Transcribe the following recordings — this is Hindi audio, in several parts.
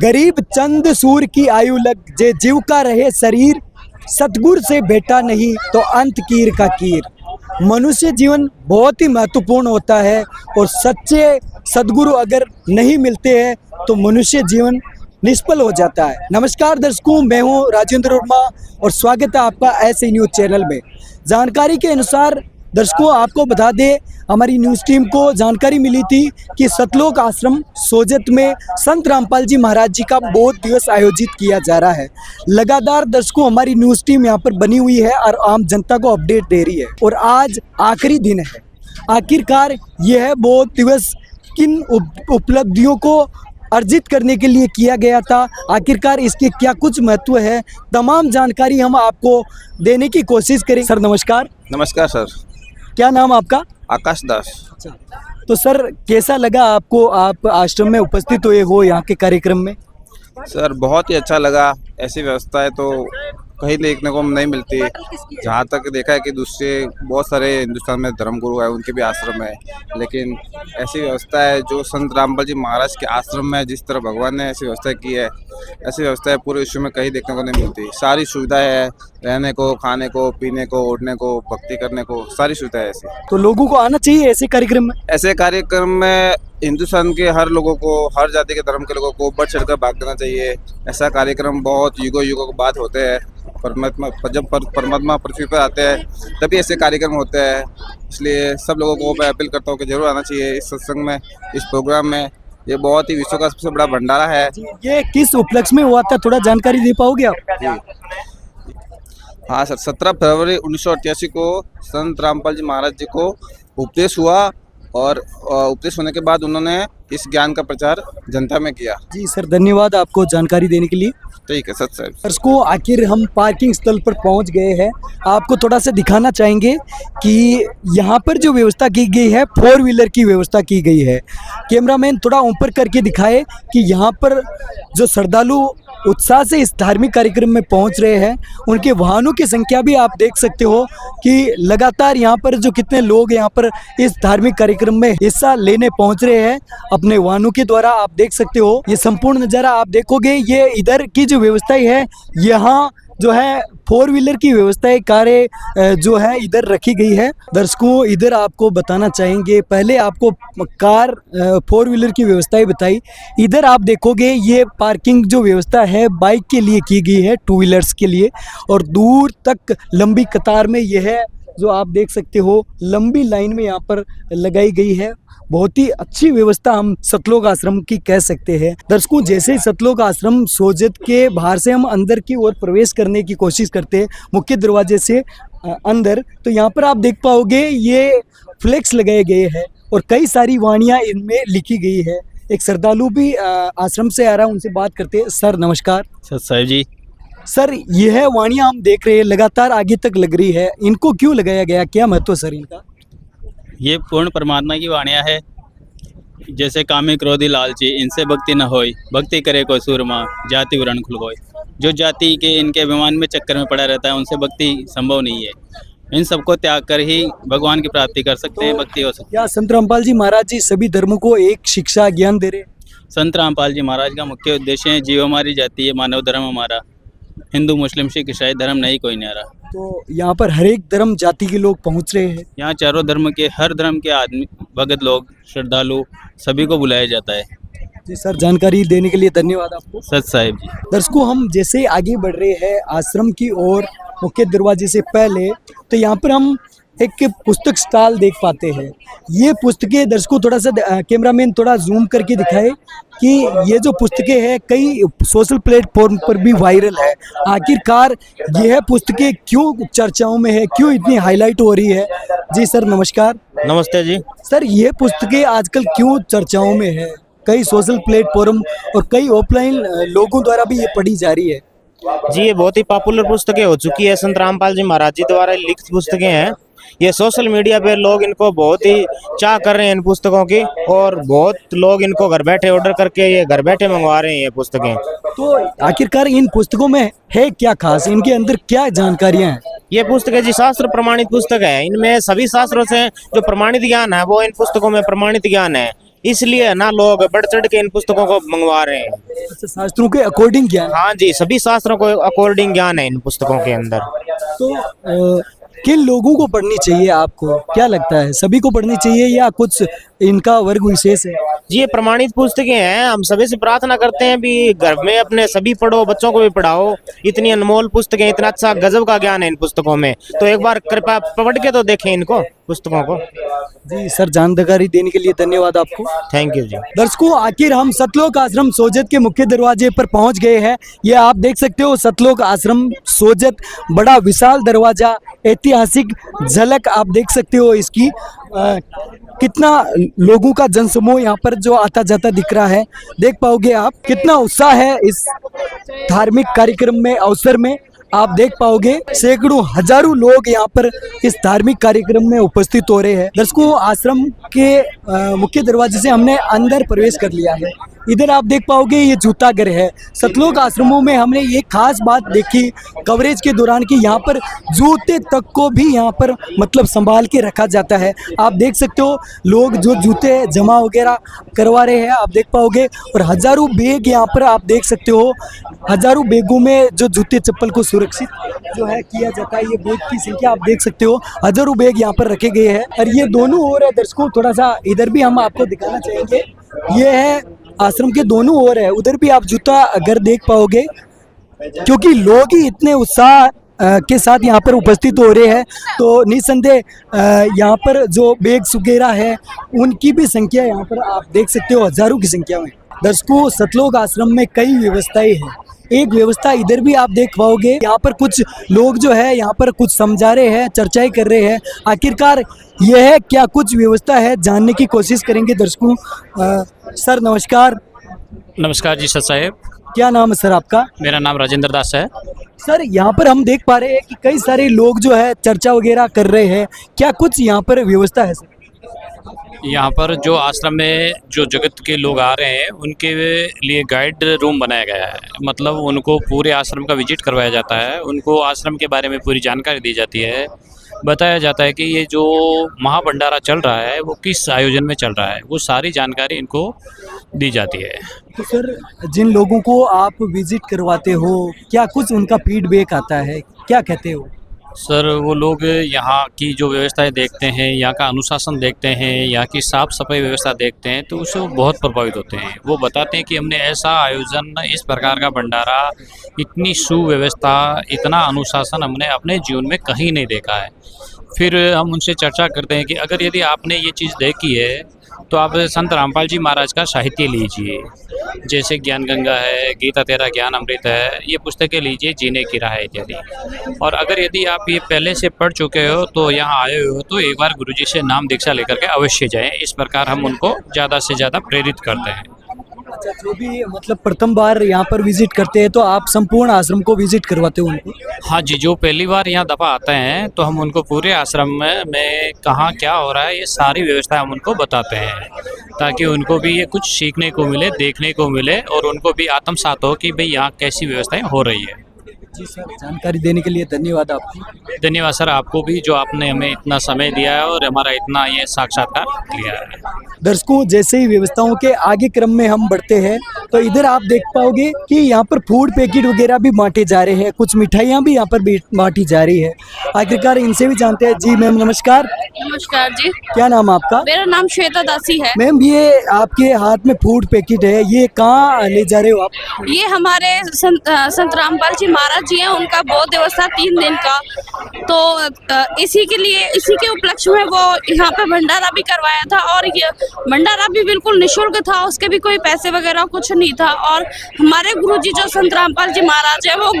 गरीब चंद सूर की आयु लग जे जीव का रहे शरीर, सतगुर से बेटा नहीं तो अंत कीर का कीर। मनुष्य जीवन बहुत ही महत्वपूर्ण होता है और सच्चे सद्गुरु अगर नहीं मिलते हैं तो मनुष्य जीवन निष्फल हो जाता है। नमस्कार दर्शकों, मैं हूं राजेंद्र वर्मा और स्वागत है आपका ऐसे न्यूज़ चैनल में। जानकारी के अनुसार दर्शकों आपको बता दें, हमारी न्यूज़ टीम को जानकारी मिली थी कि सतलोक आश्रम सोजत में संत रामपाल जी महाराज जी का बोध दिवस आयोजित किया जा रहा है। लगातार दर्शकों हमारी न्यूज़ टीम यहाँ पर बनी हुई है और आम जनता को अपडेट दे रही है और आज आखिरी दिन है। आखिरकार यह बोध दिवस किन उपलब्धियों को अर्जित करने के लिए किया गया था, आखिरकार इसके क्या कुछ महत्व है, तमाम जानकारी हम आपको देने की कोशिश करेंगे। सर नमस्कार। नमस्कार सर। क्या नाम आपका? आकाश दास। अच्छा, तो सर कैसा लगा आपको, आप आश्रम में उपस्थित हुए हो यहाँ के कार्यक्रम में? सर बहुत ही अच्छा लगा। ऐसी व्यवस्था है तो कहीं देखने को नहीं मिलती। जहाँ तक देखा है कि दूसरे बहुत सारे हिंदुस्तान में धर्मगुरु है, उनके भी आश्रम है, लेकिन ऐसी व्यवस्था है जो संत रामपाल जी महाराज के आश्रम में जिस तरह भगवान ने ऐसी व्यवस्था की है, ऐसी व्यवस्था है पूरे विश्व में कहीं देखने को नहीं मिलती। सारी सुविधाएं है, रहने को, खाने को, पीने को, उठने को, भक्ति करने को, सारी सुविधाएं ऐसी। तो लोगों को आना चाहिए ऐसे कार्यक्रम में? ऐसे कार्यक्रम में हिंदुस्तान के हर लोगों को, हर जाति के धर्म के लोगों को बढ़ चढ़कर भाग देना चाहिए। ऐसा कार्यक्रम बहुत युगों युगों के बाद होते हैं। जब परमात्मा पृथ्वी पर आते हैं तभी ऐसे कार्यक्रम होते हैं। इसलिए सब लोगों को मैं अपील करता हूँ कि जरूर आना चाहिए इस सत्संग में, इस प्रोग्राम में। ये बहुत ही विश्व का सबसे बड़ा भंडारा है। ये किस उपलक्ष्य में हुआ था, थोड़ा जानकारी दे पाओगे आप? हाँ सर, 17 फरवरी 1988 को संत रामपाल जी महाराज जी को उपदेश हुआ और उपदेश होने के बाद उन्होंने इस ज्ञान का प्रचार जनता में किया। जी सर, धन्यवाद आपको जानकारी देने के लिए। ठीक है सर। दर्शकों आखिर हम पार्किंग स्थल पर पहुंच गए हैं। आपको थोड़ा सा दिखाना चाहेंगे कि यहाँ पर जो व्यवस्था की गई है, 4 व्हीलर की व्यवस्था की गई है। कैमरामैन थोड़ा ऊपर करके दिखाए कि यहाँ पर जो श्रद्धालु उत्साह से इस धार्मिक कार्यक्रम में पहुंच रहे हैं, उनके वाहनों की संख्या भी आप देख सकते हो कि लगातार यहाँ पर जो कितने लोग यहाँ पर इस धार्मिक कार्यक्रम में हिस्सा लेने पहुंच रहे हैं अपने वाहनों के द्वारा। आप देख सकते हो ये संपूर्ण नज़ारा आप देखोगे। ये इधर की जो व्यवस्था है, यहाँ जो है 4 व्हीलर की व्यवस्थाएं, कारें जो है इधर रखी गई है। दर्शकों इधर आपको बताना चाहेंगे, पहले आपको कार 4 व्हीलर की व्यवस्थाएं बताई। इधर आप देखोगे ये पार्किंग जो व्यवस्था है बाइक के लिए की गई है, 2 व्हीलर्स के लिए, और दूर तक लंबी कतार में यह जो आप देख सकते हो लंबी लाइन में यहाँ पर लगाई गई है। बहुत ही अच्छी व्यवस्था हम सतलोक आश्रम की कह सकते हैं। दर्शकों जैसे ही सतलोक आश्रम सोजत के बाहर से हम अंदर की ओर प्रवेश करने की कोशिश करते हैं मुख्य दरवाजे से अंदर, तो यहाँ पर आप देख पाओगे ये फ्लेक्स लगाए गए हैं और कई सारी वाणियाँ इनमें लिखी गई है। एक श्रद्धालु भी आश्रम से आ रहा है, उनसे बात करते हैं। सर नमस्कार। सर साहिब जी। सर यह वाणियाँ हम देख रहे हैं लगातार आगे तक लग रही है, इनको क्यों लगाया गया, क्या महत्व सर इनका? ये पूर्ण परमात्मा की वाणियाँ है। जैसे कामी क्रोधी लालची इनसे भक्ति न होई, भक्ति करे कोई सूरमा, जाति वर्ण खुल गई। जो जाति के इनके अभिमान में चक्कर में पड़ा रहता है, उनसे भक्ति संभव नहीं है। इन सबको त्याग कर ही भगवान की प्राप्ति कर सकते हैं, भक्ति हो सकती है। क्या संत रामपाल जी महाराज जी सभी धर्मों को एक शिक्षा ज्ञान दे रहे हैं? संत रामपाल जी महाराज का मुख्य उद्देश्य है जीव हमारी जाति है, मानव धर्म हमारा, हिंदू मुस्लिम सिख ईसाई धर्म नहीं कोई न्यारा। तो यहाँ पर हर एक धर्म जाति के लोग पहुँच रहे हैं। यहाँ चारों धर्म के, हर धर्म के आदमी, भगत लोग, श्रद्धालु सभी को बुलाया जाता है। जी सर, जानकारी देने के लिए धन्यवाद आपको। सत साहिब जी। दर्शकों हम जैसे आगे बढ़ रहे हैं आश्रम की ओर मुख्य दरवाजे से पहले, तो यहाँ पर हम एक पुस्तक स्टॉल देख पाते हैं। ये पुस्तकें दर्शकों थोड़ा सा कैमरामैन थोड़ा जूम करके दिखाए कि ये जो पुस्तकें हैं कई सोशल प्लेटफॉर्म पर भी वायरल है। आखिरकार यह पुस्तकें क्यों चर्चाओं में है, क्यों इतनी हाईलाइट हो रही है? जी सर नमस्कार। नमस्ते जी। सर ये पुस्तकें आजकल क्यों चर्चाओं में है? कई सोशल प्लेटफॉर्म और कई ऑफलाइन लोगों द्वारा भी ये पढ़ी जा रही है। जी ये बहुत ही पॉपुलर पुस्तकें हो चुकी है। संत रामपाल जी महाराज जी द्वारा लिखित पुस्तकें हैं। ये सोशल मीडिया पे लोग इनको बहुत ही चाह कर रहे हैं इन पुस्तकों की, और बहुत लोग इनको घर बैठे ऑर्डर करके ये घर बैठे मंगवा रहे हैं ये पुस्तकें। तो आखिरकार इन पुस्तकों में है क्या खास, इनके अंदर क्या जानकारियां हैं? ये पुस्तकें जी शास्त्र प्रमाणित पुस्तक है। इनमें सभी शास्त्रों से जो प्रमाणित ज्ञान है वो इन पुस्तकों में प्रमाणित ज्ञान है। इसलिए ना लोग बढ़ चढ़ के इन पुस्तकों को मंगवा रहे हैं। अच्छा, शास्त्रों के अकॉर्डिंग ज्ञान। हाँ जी, सभी शास्त्रों को अकॉर्डिंग ज्ञान है इन पुस्तकों के अंदर। तो किन लोगों को पढ़नी चाहिए, आपको क्या लगता है? सभी को पढ़नी चाहिए या कुछ इनका वर्ग विशेष है? जी, ये प्रमाणित पुस्तकें हैं। हम सभी से प्रार्थना करते हैं भी घर में अपने सभी पढ़ो, बच्चों को भी पढ़ाओ। इतनी अनमोल पुस्तकें, इतना अच्छा गजब का ज्ञान है इन पुस्तकों में, तो एक बार कृपया पढ़ के तो देखें इनको पुस्तकों को। जी सर, जानकारी देने के लिए धन्यवाद आपको। थैंक यू जी। दर्शकों, आखिर हम सतलोक आश्रम सोजत के मुख्य दरवाजे पर पहुंच गए हैं। ये आप देख सकते हो, सतलोक आश्रम सोजत, बड़ा विशाल दरवाजा, ऐतिहासिक झलक आप देख सकते हो इसकी। कितना लोगों का जनसमूह यहाँ पर जो आता जाता दिख रहा है, देख पाओगे आप। कितना उत्साह है इस धार्मिक कार्यक्रम में, अवसर में आप देख पाओगे। सैकड़ों हजारों लोग यहाँ पर इस धार्मिक कार्यक्रम में उपस्थित हो रहे हैं। दर्शकों, आश्रम के मुख्य दरवाजे से हमने अंदर प्रवेश कर लिया है। इधर आप देख पाओगे ये जूता घर है। सतलोक आश्रमों में हमने ये खास बात देखी कवरेज के दौरान कि यहाँ पर जूते तक को भी यहाँ पर मतलब संभाल के रखा जाता है। आप देख सकते हो लोग जो जूते जमा वगैरह करवा रहे हैं, आप देख पाओगे। और हजारों बैग यहाँ पर आप देख सकते हो, हजारों बैगों में जो जूते चप्पल को सुरक्षित जो है किया जाता है। ये बैग की संख्या आप देख सकते हो, हजारों बैग यहाँ पर रखे गए हैं। और ये दोनों ओर है दर्शकों, थोड़ा सा इधर भी हम आपको दिखाना चाहेंगे। ये है आश्रम के दोनों ओर है, उधर भी आप जूता अगर देख पाओगे, क्योंकि लोग ही इतने उत्साह के साथ यहाँ पर उपस्थित हो रहे हैं। तो निसंदेह यहाँ पर जो बैग्स वगैरह है उनकी भी संख्या यहाँ पर आप देख सकते हो, हजारों की संख्या में। दर्शकों, सतलोक आश्रम में कई व्यवस्थाएं हैं। एक व्यवस्था इधर भी आप देख पाओगे, यहाँ पर कुछ लोग जो है यहाँ पर कुछ समझा रहे हैं, चर्चाएं कर रहे हैं। आखिरकार यह है क्या कुछ व्यवस्था है, जानने की कोशिश करेंगे दर्शकों। सर नमस्कार। नमस्कार जी सर साहेब। क्या नाम है सर आपका? मेरा नाम राजेंद्र दास है। सर, यहाँ पर हम देख पा रहे हैं कि कई सारे लोग जो है चर्चा वगैरह कर रहे हैं, क्या कुछ यहाँ पर व्यवस्था है सर? यहाँ पर जो आश्रम में जो जगत के लोग आ रहे हैं उनके लिए गाइड रूम बनाया गया है। मतलब उनको पूरे आश्रम का विजिट करवाया जाता है, उनको आश्रम के बारे में पूरी जानकारी दी जाती है, बताया जाता है कि ये जो महाभंडारा चल रहा है वो किस आयोजन में चल रहा है, वो सारी जानकारी इनको दी जाती है। तो सर, जिन लोगों को आप विजिट करवाते हो, क्या कुछ उनका फीडबैक आता है, क्या कहते हो? सर, वो लोग यहाँ की जो व्यवस्थाएं देखते हैं, यहाँ का अनुशासन देखते हैं, यहाँ की साफ़ सफाई व्यवस्था देखते हैं, तो उससे वो बहुत प्रभावित होते हैं। वो बताते हैं कि हमने ऐसा आयोजन, इस प्रकार का भंडारा, इतनी सुव्यवस्था, इतना अनुशासन हमने अपने जीवन में कहीं नहीं देखा है। फिर हम उनसे चर्चा करते हैं कि अगर यदि आपने ये चीज़ देखी है तो आप संत रामपाल जी महाराज का साहित्य लीजिए, जैसे ज्ञान गंगा है, गीता तेरा ज्ञान अमृत है, ये पुस्तकें लीजिए, जीने की राह इत्यादि। और अगर यदि आप ये पहले से पढ़ चुके हो तो यहाँ आए हो तो एक बार गुरुजी से नाम दीक्षा लेकर के अवश्य जाएं। इस प्रकार हम उनको ज़्यादा से ज़्यादा प्रेरित करते हैं। अच्छा, जो भी मतलब प्रथम बार यहाँ पर विजिट करते हैं तो आप संपूर्ण आश्रम को विजिट करवाते हो उनको? हाँ जी, जो पहली बार यहाँ दफ़ा आते हैं तो हम उनको पूरे आश्रम में कहाँ क्या हो रहा है ये सारी व्यवस्था हम उनको बताते हैं, ताकि उनको भी ये कुछ सीखने को मिले, देखने को मिले, और उनको भी आत्मसात हो कि भाई यहाँ कैसी व्यवस्थाएं हो रही है। जी सर, जानकारी देने के लिए धन्यवाद आपको। धन्यवाद सर आपको भी, जो आपने हमें इतना समय दिया है और हमारा इतना ये साक्षात्कार लिया है। दर्शकों, जैसे ही व्यवस्थाओं के आगे क्रम में हम बढ़ते हैं तो इधर आप देख पाओगे कि यहाँ पर फूड पैकेट वगैरह भी बांटे जा रहे हैं, कुछ मिठाइयाँ भी यहाँ पर बांटी जा रही है। आखिरकार इनसे भी जानते हैं। जी मैम नमस्कार। नमस्कार जी। क्या नाम आपका? मेरा नाम श्वेता दासी है। मैम, ये आपके हाथ में फूड पैकेट है, ये कहाँ ले जा रहे हो आप? ये हमारे संत रामपाल जी महाराज जी हैं, उनका बौद्ध दिवस था 3 दिन का, तो इसी के लिए, इसी के उपलक्ष्य में वो यहाँ पे भंडारा भी करवाया था। और ये भंडारा भी बिल्कुल निःशुल्क था, उसके भी कोई पैसे वगैरह कुछ नहीं था। और हमारे गुरुजी जो संत रामपाल जी महाराज है, वो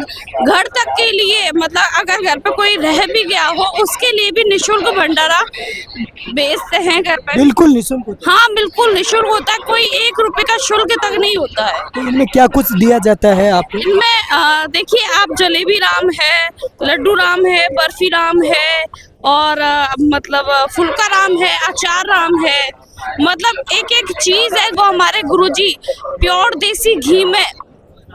घर तक के लिए, मतलब अगर घर पे कोई रह भी गया हो उसके लिए भी निःशुल्क भंडारा बेचते हैं घर पे। बिल्कुल निःशुल्क? हाँ, बिल्कुल निःशुल्क होता है, कोई 1 रुपए का शुल्क तक नहीं होता है। तो इनमें क्या कुछ दिया जाता है आपको? इनमें देखिए, आप जलेबी राम है, लड्डू राम है, बर्फी राम है, और मतलब फुल्का राम है, अचार राम है, मतलब एक एक चीज है वो हमारे गुरुजी प्योर देसी घी में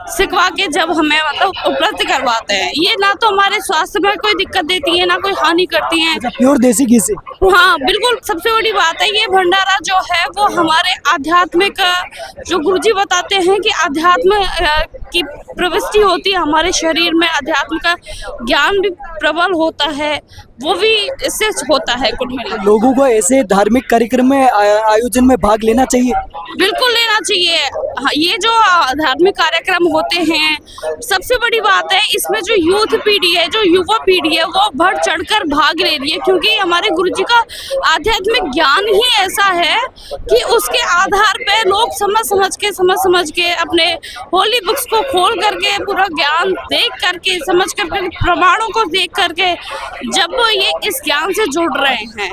सिखवा के जब हमें मतलब उपलब्ध करवाते हैं। ये ना तो हमारे स्वास्थ्य में कोई दिक्कत देती है, ना कोई हानि करती है। अच्छा, प्योर देसी घी से? हाँ बिल्कुल, सबसे बड़ी बात है ये भंडारा जो है वो हमारे आध्यात्मिक, जो गुरुजी बताते हैं कि आध्यात्म की प्रविष्टि होती है हमारे शरीर में, अध्यात्म का ज्ञान भी प्रबल होता है, वो भी इससे होता है कुल मिला। लोगों को ऐसे धार्मिक कार्यक्रम में आयोजन में भाग लेना चाहिए? बिल्कुल लेना चाहिए। हाँ, ये जो धार्मिक कार्यक्रम होते हैं, सबसे बड़ी बात है इसमें जो यूथ पीढ़ी है, जो युवा पीढ़ी है, वो बढ़ चढ़कर भाग ले रही है, क्योंकि हमारे गुरुजी का आध्यात्मिक ज्ञान ही ऐसा है कि उसके आधार पे लोग समझ के अपने होली बुक्स को खोल करके पूरा ज्ञान देख करके, समझ करके, प्रमाणों को देख करके जब ये इस ज्ञान से जुड़ रहे हैं।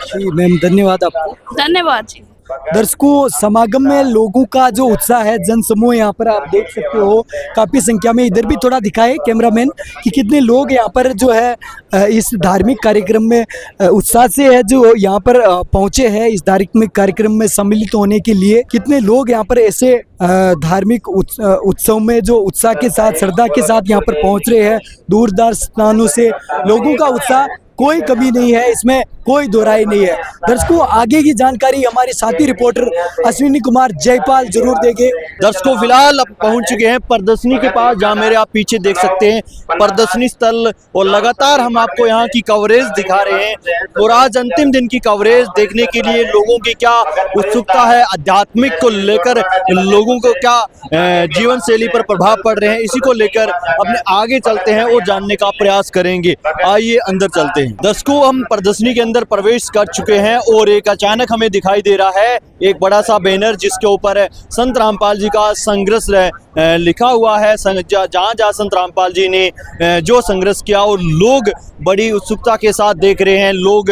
जी मैम, धन्यवाद आपको। धन्यवाद जी। दर्शकों, समागम में लोगों का जो उत्साह है, जन समूह यहाँ पर आप देख सकते हो काफी संख्या में। इधर भी थोड़ा दिखाए कैमरामैन कि कितने लोग यहाँ पर जो है इस धार्मिक कार्यक्रम में उत्साह से है जो यहाँ पर पहुँचे हैं इस धार्मिक कार्यक्रम में सम्मिलित होने के लिए। कितने लोग यहाँ पर ऐसे धार्मिक उत्सव में जो उत्साह के साथ, श्रद्धा के साथ यहाँ पर पहुँच रहे हैं। दूर दराज स्थानों से लोगों का उत्साह, कोई कमी नहीं है, इसमें कोई दोहराई नहीं है। दर्शकों, आगे की जानकारी हमारे साथी रिपोर्टर अश्विनी कुमार जयपाल जरूर देंगे। दर्शकों, फिलहाल अब पहुंच चुके हैं प्रदर्शनी के पास, जहां मेरे आप पीछे देख सकते हैं प्रदर्शनी स्थल, और लगातार हम आपको यहां की कवरेज दिखा रहे हैं। और आज अंतिम दिन की कवरेज देखने के लिए लोगों की क्या उत्सुकता है, आध्यात्मिक को लेकर लोगों को क्या जीवन शैली पर प्रभाव पड़ रहे हैं, इसी को लेकर अपने आगे चलते हैं और जानने का प्रयास करेंगे। आइए अंदर चलते हैं। दर्शकों, हम प्रदर्शनी के अंदर प्रवेश कर चुके हैं और एक अचानक हमें दिखाई दे रहा है एक बड़ा सा बैनर जिसके ऊपर संत रामपाल जी का संघर्ष लिखा हुआ है। जहाँ जहाँ संत रामपाल जी ने जो संघर्ष किया, और लोग बड़ी उत्सुकता के साथ देख रहे हैं, लोग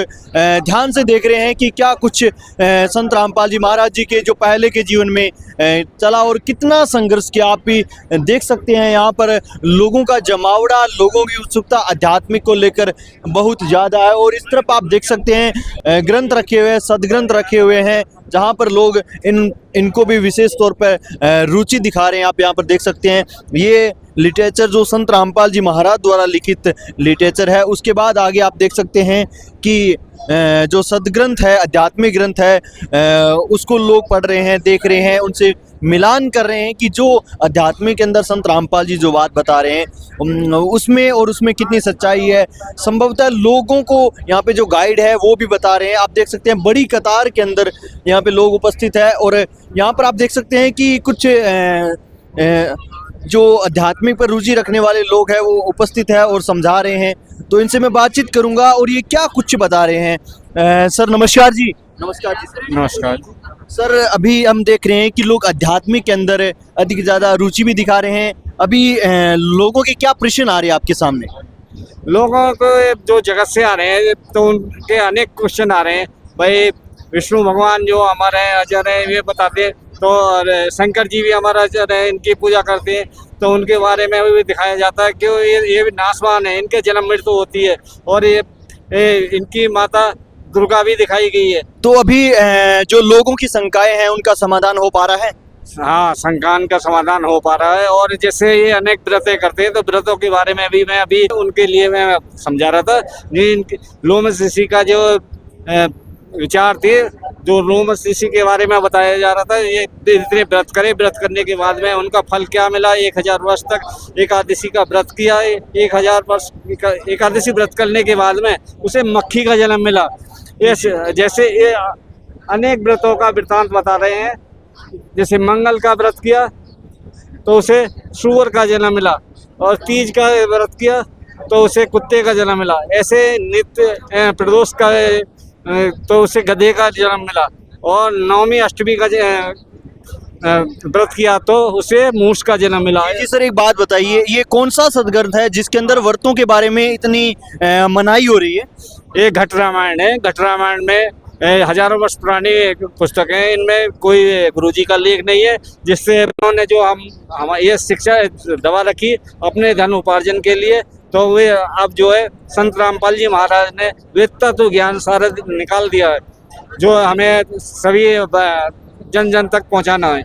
ध्यान से देख रहे हैं कि क्या कुछ संत रामपाल जी महाराज जी के जो पहले के जीवन में चला और कितना संघर्ष किया। आप भी देख सकते हैं यहाँ पर लोगों का जमावड़ा, लोगों की उत्सुकता आध्यात्मिक को लेकर बहुत ज़्यादा है। और इस तरफ आप देख सकते हैं ग्रंथ रखे हुए हैं, सदग्रंथ रखे हुए हैं, जहाँ पर लोग इनको भी विशेष तौर पर रुचि दिखा रहे हैं। आप यहाँ पर देख सकते हैं ये लिटरेचर जो संत रामपाल जी महाराज द्वारा लिखित लिटरेचर है। उसके बाद आगे आप देख सकते हैं कि जो सदग्रंथ है, आध्यात्मिक ग्रंथ है, उसको लोग पढ़ रहे हैं, देख रहे हैं, उनसे मिलान कर रहे हैं कि जो आध्यात्मिक के अंदर संत रामपाल जी जो बात बता रहे हैं उसमें कितनी सच्चाई है। संभवतः लोगों को यहाँ पे जो गाइड है वो भी बता रहे हैं। आप देख सकते हैं बड़ी कतार के अंदर यहाँ पे लोग उपस्थित है, और यहाँ पर आप देख सकते हैं कि कुछ जो आध्यात्मिक पर रुचि रखने वाले लोग हैं वो उपस्थित है और समझा रहे हैं। तो इनसे मैं बातचीत करूंगा और ये क्या कुछ बता रहे हैं। सर नमस्कार जी। नमस्कार जी सर। नमस्कार सर, अभी हम देख रहे हैं कि लोग आध्यात्मिक के अंदर अधिक ज़्यादा रुचि भी दिखा रहे हैं। अभी लोगों के क्या प्रश्न आ रहे हैं आपके सामने? लोगों को जो जगत से आ रहे हैं तो उनके अनेक क्वेश्चन आ रहे हैं। भाई विष्णु भगवान जो हमारे अजर है ये बताते हैं, तो शंकर जी भी हमारा अजर है, इनकी पूजा करते हैं, तो उनके बारे में भी दिखाया जाता है कि ये भी नासवान है, इनके जन्म मृत्यु होती है, और ये इनकी माता दुर्गा भी दिखाई गई है। तो अभी जो लोगों की शंकाएं हैं उनका समाधान हो पा रहा है? हाँ, शंकान का समाधान हो पा रहा है। और जैसे ये अनेक व्रतें करते हैं, तो व्रतों के बारे में भी मैं अभी उनके लिए मैं समझा रहा था। लोमस ऋषि का जो विचार थे, जो लोमस ऋषि के बारे में बताया जा रहा था, ये इतने व्रत करे, व्रत करने के बाद में उनका फल क्या मिला। 1000 वर्ष तक एकादशी का व्रत किया, 1000 वर्ष एकादशी व्रत करने के बाद में उसे मक्खी का जन्म मिला। जैसे ये अनेक व्रतों का वृत्तांत बता रहे हैं। जैसे मंगल का व्रत किया तो उसे सूअर का जन्म मिला, और तीज का व्रत किया तो उसे कुत्ते का जन्म मिला। ऐसे नित्य प्रदोष का तो उसे गधे का जन्म मिला, और नवमी अष्टमी का व्रत किया तो उसे मूस का जन्म मिला। जी सर, एक बात बताइए, ये कौन सा सदग्रंथ है जिसके अंदर व्रतों के बारे में इतनी मनाही हो रही है? ये घट रामायण है। घट रामायण में हजारों वर्ष पुरानी पुस्तक है, इनमें कोई गुरुजी का लेख नहीं है, जिससे उन्होंने जो हम ये शिक्षा दबा रखी अपने धन उपार्जन के लिए। तो वे अब जो है संत रामपाल जी महाराज ने वे तत्व ज्ञान सारा निकाल दिया है, जो हमें सभी जन जन तक पहुंचाना है।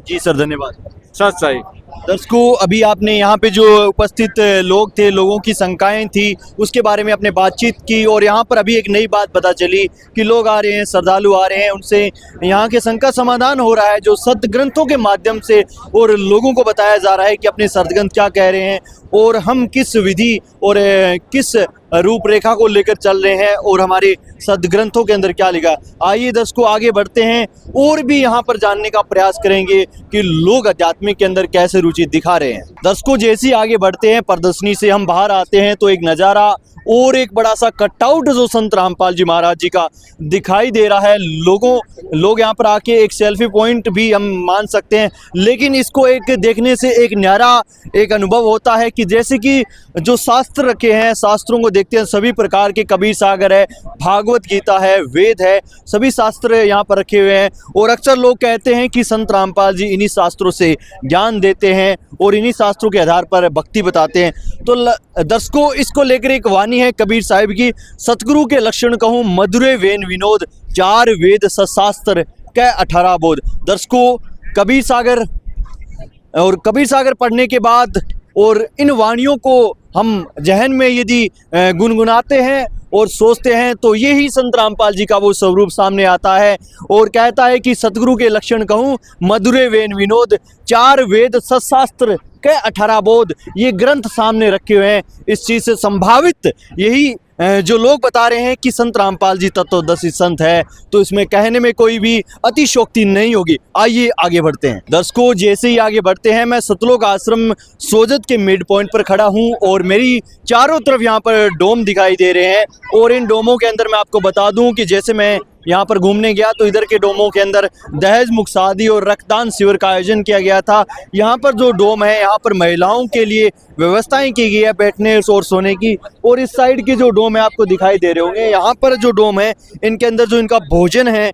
जी सर, धन्यवाद। सच सही। दर्शकों, अभी आपने यहाँ पे जो उपस्थित लोग थे, लोगों की शंकाएं थी, उसके बारे में आपने बातचीत की और यहाँ पर अभी एक नई बात पता चली कि लोग आ रहे हैं, श्रद्धालु आ रहे हैं, उनसे यहाँ के शंका समाधान हो रहा है जो सदग्रंथों के माध्यम से, और लोगों को बताया जा रहा है कि अपने सदग्रंथ क्या कह रहे हैं और हम किस विधि और किस रूपरेखा को लेकर चल रहे हैं और हमारे सदग्रंथों के अंदर क्या लिखा। आइए दर्शकों आगे बढ़ते हैं और भी यहाँ पर जानने का प्रयास करेंगे कि लोग आध्यात्मिक के अंदर कैसे रुचि दिखा रहे हैं। दर्शकों, जैसे ही आगे बढ़ते हैं, प्रदर्शनी से हम बाहर आते हैं तो एक नज़ारा और एक बड़ा सा कटआउट जो संत रामपाल जी महाराज जी का दिखाई दे रहा है। लोग यहाँ पर आके एक सेल्फी पॉइंट भी हम मान सकते हैं, लेकिन इसको एक देखने से एक न्यारा एक अनुभव होता है कि जैसे कि जो शास्त्र रखे हैं, शास्त्रों को देखते हैं, सभी प्रकार के कबीर सागर है, भागवत गीता है, वेद है, सभी शास्त्र यहाँ पर रखे हुए हैं। और अक्सर लोग कहते हैं कि संत रामपाल जी इन्हीं शास्त्रों से ज्ञान देते हैं और इन्हीं शास्त्रों के आधार पर भक्ति बताते हैं। तो दर्शकों, इसको लेकर एक वाणी है कबीर साहिब की, सतगुरु के लक्षण कहूँ मधुरे वेन विनोद, 4 वेद सशास्त्र कै 18 बोध। दर्शकों, कबीर सागर पढ़ने के बाद और इन वाणियों को हम जहन में यदि गुनगुनाते हैं और सोचते हैं तो यही संत रामपाल जी का वो स्वरूप सामने आता है और कहता है कि सतगुरु के लक्षण कहूँ मधुरे वेन विनोद, 4 वेद सशास्त्र के 18 बोध। ये ग्रंथ सामने रखे हुए हैं। इस चीज़ से संभावित यही जो लोग बता रहे हैं कि संत रामपाल जी तत्वदर्शी संत है, तो इसमें कहने में कोई भी अतिशोक्ति नहीं होगी। आइए आगे बढ़ते हैं। दर्शकों, जैसे ही आगे बढ़ते हैं, मैं सतलोक आश्रम सोजत के मिड पॉइंट पर खड़ा हूं और मेरी चारों तरफ यहां पर डोम दिखाई दे रहे हैं और इन डोमों के अंदर मैं आपको बता दूं कि जैसे मैं यहाँ पर घूमने गया तो इधर के डोमों के अंदर दहेज मुक्त शादी और रक्तदान शिविर का आयोजन किया गया था। यहाँ पर जो डोम है, यहाँ पर महिलाओं के लिए व्यवस्थाएं की गई है बैठने और सोने की। और इस साइड के जो डोम है आपको दिखाई दे रहे होंगे, यहाँ पर जो डोम है इनके अंदर जो इनका भोजन है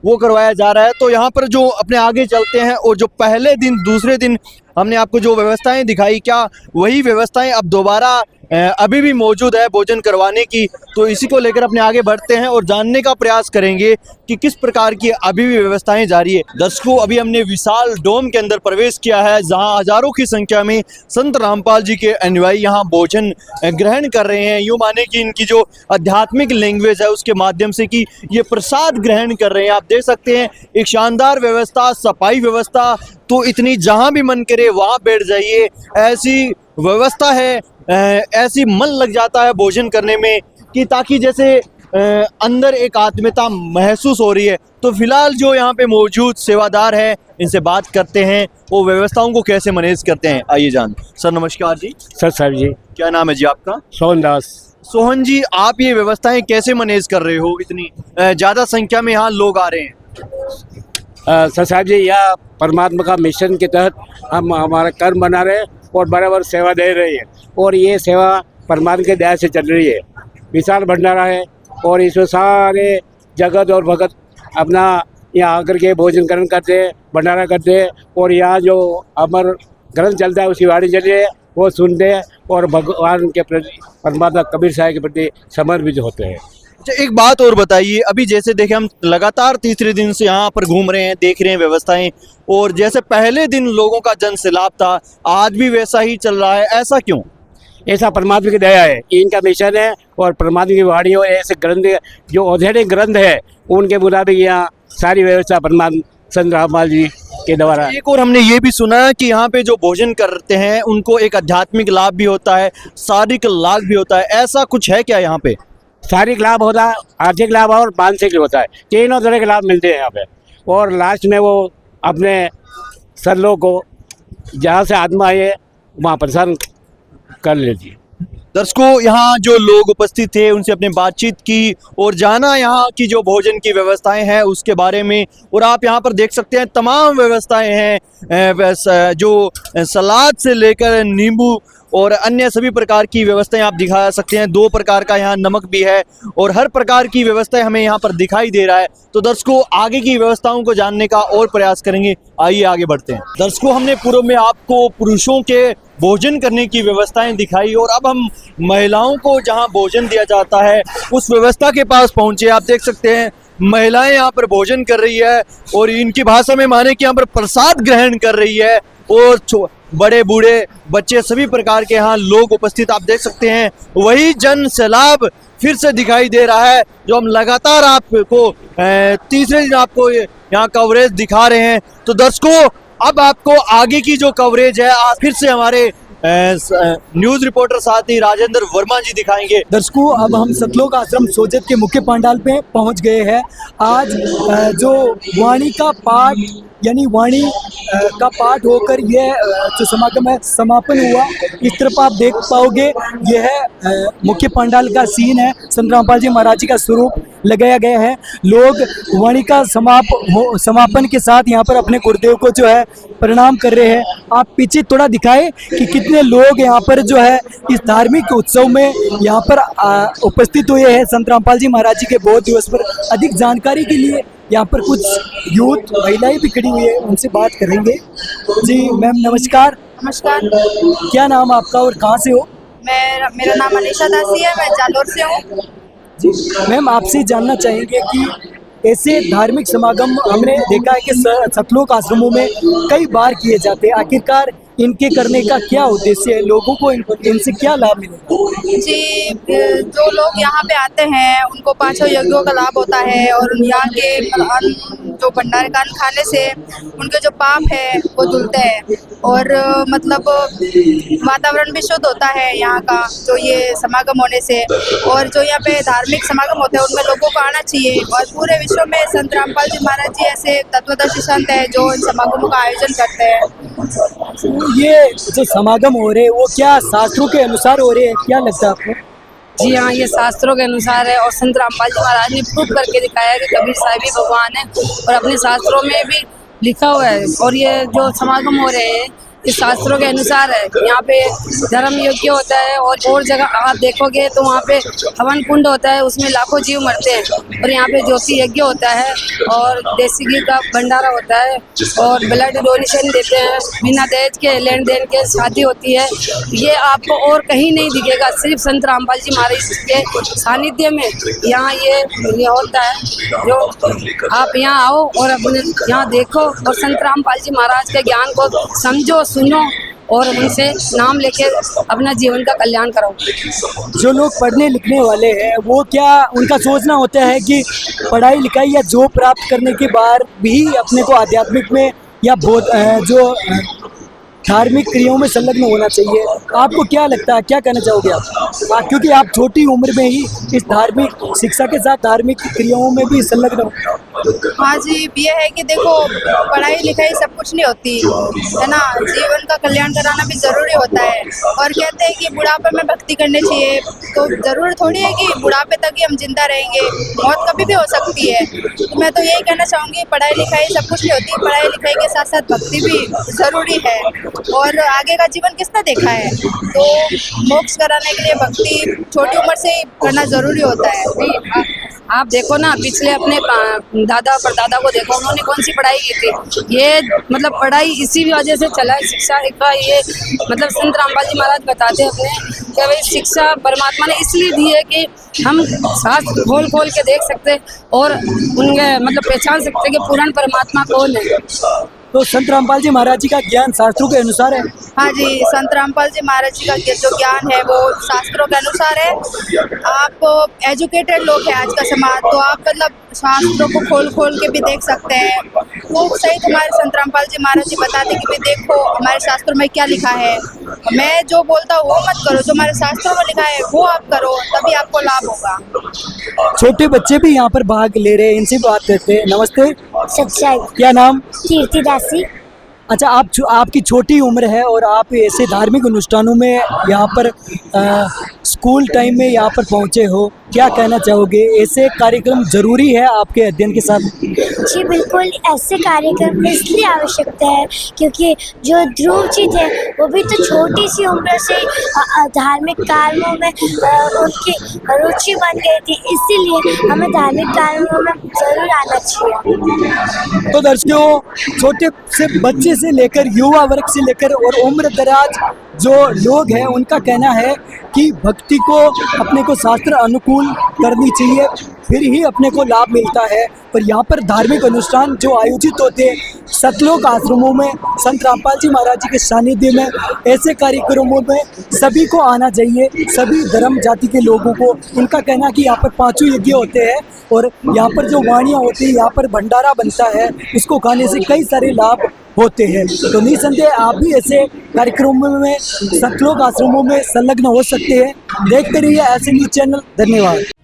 वो करवाया जा रहा है। तो यहाँ पर जो अपने आगे चलते हैं और जो पहले दिन दूसरे दिन हमने आपको जो व्यवस्थाएं दिखाई, क्या वही व्यवस्थाएं अब दोबारा अभी भी मौजूद है भोजन करवाने की? तो इसी को लेकर अपने आगे बढ़ते हैं और जानने का प्रयास करेंगे कि किस प्रकार की अभी भी व्यवस्थाएं जारी है। दर्शकों, अभी हमने विशाल डोम के अंदर प्रवेश किया है जहां हजारों की संख्या में संत रामपाल जी के अनुयायी यहां भोजन ग्रहण कर रहे हैं। यूँ माने कि इनकी जो आध्यात्मिक लैंग्वेज है उसके माध्यम से कि ये प्रसाद ग्रहण कर रहे हैं। आप देख सकते हैं एक शानदार व्यवस्था, सफाई व्यवस्था, तो इतनी जहाँ भी मन करे वहाँ बैठ जाइए, ऐसी व्यवस्था है। ऐसी मन लग जाता है भोजन करने में कि ताकि जैसे अंदर एक आत्मीयता महसूस हो रही है। तो फिलहाल जो यहाँ पे मौजूद सेवादार है, इनसे बात करते हैं वो व्यवस्थाओं को कैसे मैनेज करते हैं। आइए जान। सर नमस्कार जी। सर साहब जी। क्या नाम है जी आपका? सोहन दास। सोहन जी, आप ये व्यवस्थाएं कैसे मैनेज कर रहे हो? इतनी ज़्यादा संख्या में यहाँ लोग आ रहे हैं। सर साहब जी, यह परमात्मा का मिशन के तहत हम हमारा कर्म बना रहे हैं और बराबर सेवा दे रही है और ये सेवा परमात्मा के दया से चल रही है। विशाल भंडारा है और इसमें सारे जगत और भगत अपना यहाँ आकर के भोजन ग्रहण करते हैं, भंडारा करते हैं और यहाँ जो अमर ग्रंथ चलता है उसकी वाणी चल रही है वो सुनते हैं और भगवान के प्रति, परमात्मा कबीर साहब के प्रति समर्पित होते हैं। अच्छा, एक बात और बताइए, अभी जैसे देखें हम लगातार तीसरे दिन से यहाँ पर घूम रहे हैं, देख रहे हैं व्यवस्थाएं, और जैसे पहले दिन लोगों का जन सैलाब था, आज भी वैसा ही चल रहा है, ऐसा क्यों? ऐसा परमात्मा की दया है, इनका मिशन है और परमात्मा की वाणी और ऐसे ग्रंथ जो औधेड़िक ग्रंथ है उनके मुताबिक यहाँ सारी व्यवस्था परमात्मा संत रामपाल जी के द्वारा। एक और हमने ये भी सुना कि यहाँ पे जो भोजन करते हैं उनको एक आध्यात्मिक लाभ भी होता है, शारीरिक लाभ भी होता है, ऐसा कुछ है क्या यहाँ पे? शारीरिक लाभ होता है, आर्थिक लाभ और मानसिक होता है, तीनों तरह के लाभ मिलते हैं यहाँ पे। और लास्ट में वो अपने सरलों को जहाँ से आत्मा आए वहाँ प्रसन्न कर लेती है। दर्शकों, यहाँ जो लोग उपस्थित थे उनसे अपने बातचीत की और जाना यहाँ की जो भोजन की व्यवस्थाएं हैं उसके बारे में। और आप यहाँ पर देख सकते हैं तमाम व्यवस्थाएं हैं, जो सलाद से लेकर नींबू और अन्य सभी प्रकार की व्यवस्थाएं आप दिखा सकते हैं। 2 प्रकार का यहाँ नमक भी है और हर प्रकार की व्यवस्थाएं हमें यहाँ पर दिखाई दे रहा है। तो दर्शकों, आगे की व्यवस्थाओं को जानने का और प्रयास करेंगे। आइए आगे बढ़ते हैं। दर्शकों, हमने पूर्व में आपको पुरुषों के भोजन करने की व्यवस्थाएं दिखाई और अब हम महिलाओं को जहां भोजन दिया जाता है उस व्यवस्था के पास पहुंचे। आप देख सकते हैं महिलाएं यहाँ पर भोजन कर रही है और इनकी भाषा में माने कि यहाँ पर प्रसाद ग्रहण कर रही है। और बड़े बूढ़े बच्चे सभी प्रकार के यहाँ लोग उपस्थित आप देख सकते हैं। वही जन सैलाब फिर से दिखाई दे रहा है जो हम लगातार आपको तीसरे दिन आपको यहाँ कवरेज दिखा रहे हैं। तो दर्शकों, अब आपको आगे की जो कवरेज है आज फिर से हमारे न्यूज रिपोर्टर साथी राजेंद्र वर्मा जी दिखाएंगे। दर्शकों, अब हम सतलोक आश्रम सोजत के मुख्य पंडाल पे पहुंच गए हैं। आज जो वाणी का पाठ यानी वाणी का पाठ होकर यह जो समागम है समापन हुआ। इस तरफ आप देख पाओगे यह है मुख्य पंडाल का सीन है। संत रामपाल जी महाराज जी का स्वरूप लगाया गया है। लोग वाणी का समापन के साथ यहाँ पर अपने गुरुदेव को जो है प्रणाम कर रहे हैं। आप पीछे थोड़ा दिखाए कि कितने लोग यहाँ पर जो है इस धार्मिक उत्सव में यहाँ पर उपस्थित हुए हैं संत रामपाल जी महाराज जी के बोध दिवस पर। अधिक जानकारी के लिए यहाँ पर कुछ यूथ महिलाएं भी खड़ी हुई है, उनसे बात करेंगे। जी मैम नमस्कार। नमस्कार। क्या नाम आपका और कहाँ से हो? मेरा नाम अनीशा दासी है, मैं जालोर से हूँ। जी मैम, आपसे जानना चाहेंगे कि ऐसे धार्मिक समागम हमने देखा है कि सतलोक आश्रमों में कई बार किए जाते हैं। आखिरकार इनके करने का क्या उद्देश्य है? लोगों को इनसे क्या लाभ मिलेगा? जी, जो लोग यहाँ पे आते हैं उनको 5 यज्ञों का लाभ होता है और यहाँ के जो भंडारे का अन्न खाने से उनके जो पाप है वो धुलते हैं और मतलब वातावरण भी शुद्ध होता है यहाँ का जो ये समागम होने से। और जो यहाँ पे धार्मिक समागम होते हैं उनमें लोगों को आना चाहिए। और पूरे विश्व में संत रामपाल जी महाराज जी ऐसे तत्वदर्शी संत है जो इन समागमों का आयोजन करते हैं। ये जो समागम हो रहे हैं वो क्या शास्त्रों के अनुसार हो रहे हैं, क्या लगता है आपको? जी हाँ, ये शास्त्रों के अनुसार है और संत रामपाल जी महाराज ने प्रूव करके दिखाया है कि कबीर साहिब ही भगवान है और अपने शास्त्रों में भी लिखा हुआ है। और ये जो समागम हो रहे हैं इस शास्त्रों के अनुसार है। यहाँ पे धर्म यज्ञ होता है और जगह आप देखोगे तो वहाँ पे हवन कुंड होता है, उसमें लाखों जीव मरते हैं। और यहाँ पे ज्योति यज्ञ होता है और देसी घी का भंडारा होता है और ब्लड डोनेशन देते हैं, बिना दहेज के लेन देन के शादी होती है। ये आपको और कहीं नहीं दिखेगा, सिर्फ संत रामपाल जी महाराज के सानिध्य में यहाँ ये होता है। जो आप यहाँ आओ और अपने यहाँ देखो और संत रामपाल जी महाराज के ज्ञान को समझो, सुनो और उनसे नाम लेके अपना जीवन का कल्याण करो। जो लोग पढ़ने लिखने वाले हैं वो क्या उनका सोचना होता है कि पढ़ाई लिखाई या जॉब प्राप्त करने के बाद भी अपने को आध्यात्मिक में या जो धार्मिक क्रियाओं में संलग्न होना चाहिए? आपको क्या लगता है, क्या कहना चाहोगे आप? क्योंकि आप छोटी उम्र में ही इस धार्मिक शिक्षा के साथ धार्मिक क्रियाओं में भी संलग्न हो। हाँ जी, ये है कि देखो पढ़ाई लिखाई सब कुछ नहीं होती है ना, जीवन का कल्याण कराना भी जरूरी होता है। और कहते हैं कि बुढ़ापे में भक्ति करनी चाहिए, तो जरूर थोड़ी है कि बुढ़ापे तक ही हम जिंदा रहेंगे, मौत कभी भी हो सकती है। तो मैं तो यही कहना चाहूँगी, पढ़ाई लिखाई सब कुछ नहीं होती, पढ़ाई लिखाई के साथ साथ भक्ति भी जरूरी है। और आगे का जीवन किसने देखा है, तो मोक्ष कराने के लिए भक्ति छोटी उम्र से ही करना जरूरी होता है। आप देखो ना, पिछले अपने दादा परदादा को देखो, उन्होंने कौन सी पढ़ाई की थी। ये मतलब पढ़ाई इसी वजह से चला है, शिक्षा का ये मतलब संत रामपाल जी महाराज बताते हैं अपने कि भाई शिक्षा परमात्मा ने इसलिए दी है कि हम शास्त्र खोल खोल के देख सकते और उनके मतलब पहचान सकते कि पूर्ण परमात्मा कौन है। तो संत रामपाल जी महाराज जी का ज्ञान शास्त्रों के अनुसार है? हाँ जी, संत रामपाल जी महाराज जी का जो ज्ञान है वो शास्त्रों के अनुसार है। आप एजुकेटेड लोग हैं आज का समाज, तो आप मतलब शास्त्रों को खोल खोल के भी देख सकते हैं। वो सही हमारे संत रामपाल जी महाराज जी बताते कि भाई देखो हमारे शास्त्रों में क्या लिखा है, मैं जो बोलता हूँ वो मत करो, जो हमारे शास्त्रों में लिखा है वो आप करो, तभी आपको लाभ होगा। छोटे बच्चे भी यहाँ पर भाग ले रहे हैं, इनसे बात करते हैं। नमस्ते। सच्चाई। क्या नाम? कीर्ति दासी। अच्छा, आपकी छोटी उम्र है और आप ऐसे धार्मिक अनुष्ठानों में यहाँ पर स्कूल टाइम में यहाँ पर पहुँचे हो, क्या कहना चाहोगे? ऐसे कार्यक्रम जरूरी है आपके अध्ययन के साथ? जी बिल्कुल, ऐसे कार्यक्रम इसलिए आवश्यकता है क्योंकि जो ध्रुव जी थे वो भी तो छोटी सी उम्र से धार्मिक कार्यों में उनकी रुचि बन गई थी, इसीलिए हमें धार्मिक कार्यों में जरूर आना चाहिए। तो दर्शकों, छोटे से बच्चे से लेकर युवा वर्ग से लेकर और उम्र दराज जो लोग हैं उनका कहना है कि भक्ति को अपने को शास्त्र अनुकूल करनी चाहिए, फिर ही अपने को लाभ मिलता है। पर यहाँ पर धार्मिक अनुष्ठान जो आयोजित होते हैं सतलोक आश्रमों में, संत रामपाल जी महाराज जी के सानिध्य में, ऐसे कार्यक्रमों में सभी को आना चाहिए, सभी धर्म जाति के लोगों को। उनका कहना कि यहाँ पर 5 यज्ञ होते हैं और यहाँ पर जो वाणियाँ होती है, यहाँ पर भंडारा बनता है, उसको खाने से कई सारे लाभ होते हैं। तो निसंदेह आप भी ऐसे कार्यक्रमों में सतलोक आश्रमों में संलग्न हो सकते हैं। देखते रहिए ऐसे न्यूज़ चैनल। धन्यवाद।